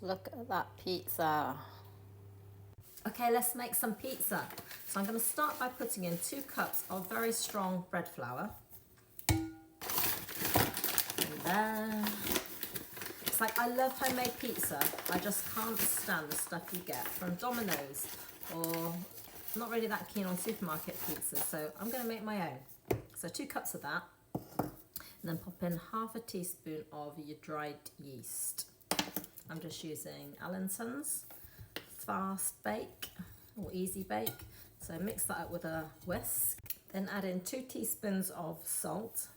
Look at that pizza. Okay, let's make some pizza. So I'm going to start by putting in 2 cups of very strong bread flour. And there. It's like, I love homemade pizza. I just can't stand the stuff you get from Domino's, or I'm not really that keen on supermarket pizza, so I'm going to make my own. So 2 cups of that, and then pop in half a teaspoon of your dried yeast. I'm just using Allinson's Fast Bake or Easy Bake. So mix that up with a whisk. Then add in 2 teaspoons of salt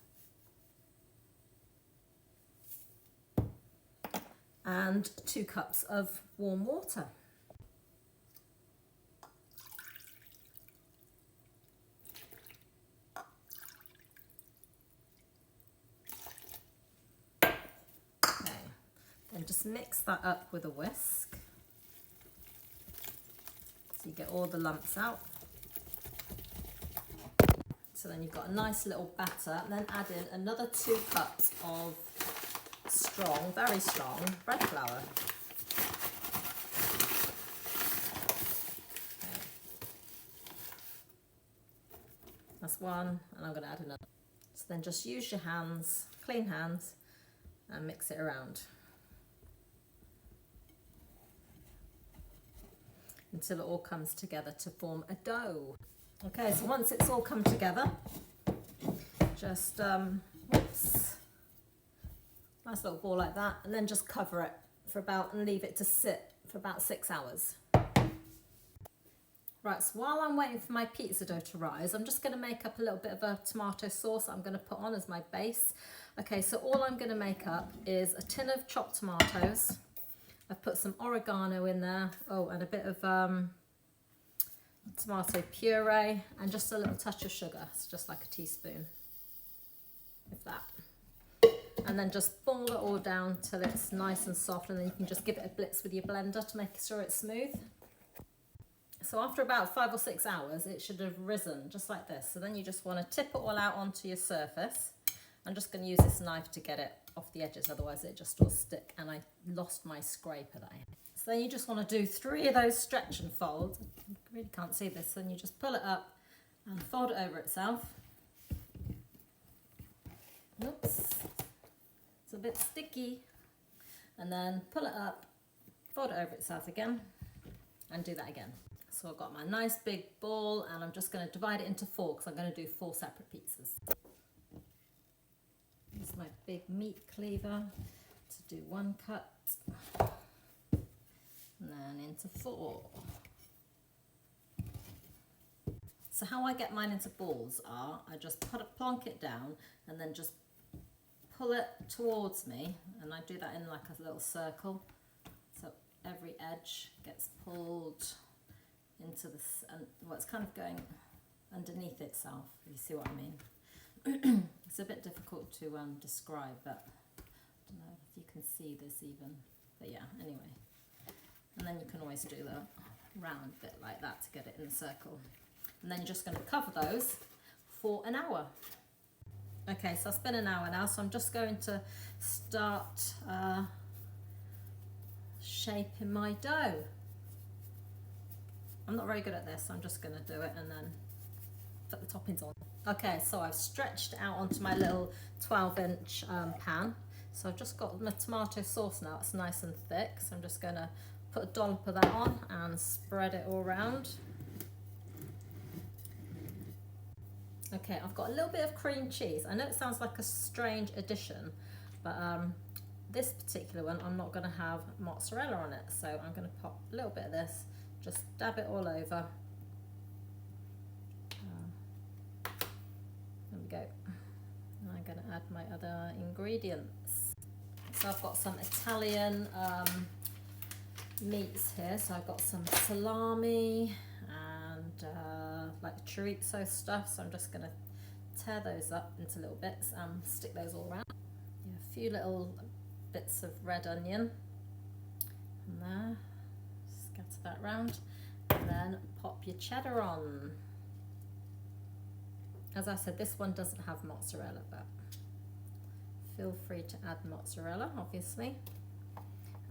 and 2 cups of warm water. Okay, then just mix that up with a whisk so you get all the lumps out. So then you've got a nice little batter, and then add in another 2 cups of strong, very strong bread flour. Okay. That's one, and I'm going to add another. So then just use your hands, clean hands, and mix it around until it all comes together to form a dough. Okay, so once it's all come together, just whoops, nice little ball like that, and then just cover it for about, and leave it to sit for about 6 hours. Right, so while I'm waiting for my pizza dough to rise, I'm just going to make up a little bit of a tomato sauce I'm going to put on as my base. Okay, so all I'm going to make up is a tin of chopped tomatoes. I've put some oregano in there, oh, and a bit of tomato puree, and just a little touch of sugar, it's just like a teaspoon, if that. And then just boil it all down till it's nice and soft, and then you can just give it a blitz with your blender to make sure it's smooth. So after about 5 or 6 hours, it should have risen just like this. So then you just want to tip it all out onto your surface. I'm just going to use this knife to get it off the edges, otherwise it just will stick, and I lost my scraper there. So then you just want to do 3 of those stretch and fold. You really can't see this, then you just pull it up and fold it over itself. Oops, it's a bit sticky. And then pull it up, fold it over itself again, and do that again. So I've got my nice big ball, and I'm just going to divide it into 4 because I'm going to do 4 separate pizzas. Use my big meat cleaver to do 1 cut, and then into 4. So how I get mine into balls are, I just plonk it down and then just pull it towards me, and I do that in like a little circle. So every edge gets pulled into this, and well, it's kind of going underneath itself, if you see what I mean. It's a bit difficult to describe, but I don't know if you can see this even, but yeah, anyway. And then you can always do the round bit like that to get it in a circle. And then you're just going to cover those for an hour. Okay, so it's been an hour now, so I'm just going to start shaping my dough. I'm not very good at this, so I'm just going to do it and then put the toppings on. Okay, so I've stretched out onto my little 12-inch pan. So I've just got my tomato sauce now, it's nice and thick, so I'm just going to put a dollop of that on and spread it all around. Okay, I've got a little bit of cream cheese. I know it sounds like a strange addition, but this particular one, I'm not going to have mozzarella on it, so I'm going to pop a little bit of this, just dab it all over. There we go. And I'm going to add my other ingredients. So I've got some Italian meats here. So I've got some salami and like chorizo stuff. So I'm just going to tear those up into little bits and stick those all around. Yeah, a few little bits of red onion and there. Scatter that round, and then pop your cheddar on. As I said, this one doesn't have mozzarella, but feel free to add mozzarella, obviously.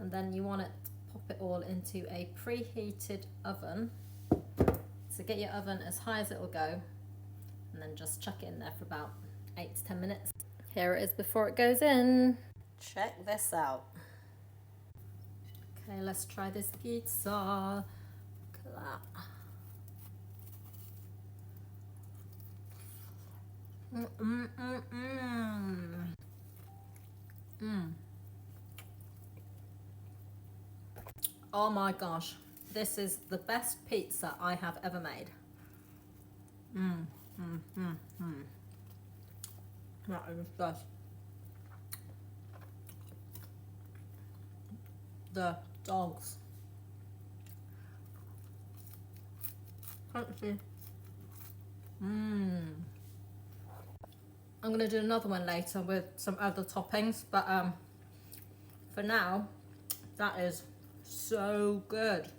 and then you want to pop it all into a preheated oven. So get your oven as high as it will go, and then just chuck it in there for about 8 to 10 minutes. Here it is before it goes in. Check this out. Okay, let's try this pizza. Look at that. Oh my gosh, this is the best pizza I have ever made. That is just the dogs. Crunchy. I'm gonna do another one later with some other toppings, but for now, that is so good.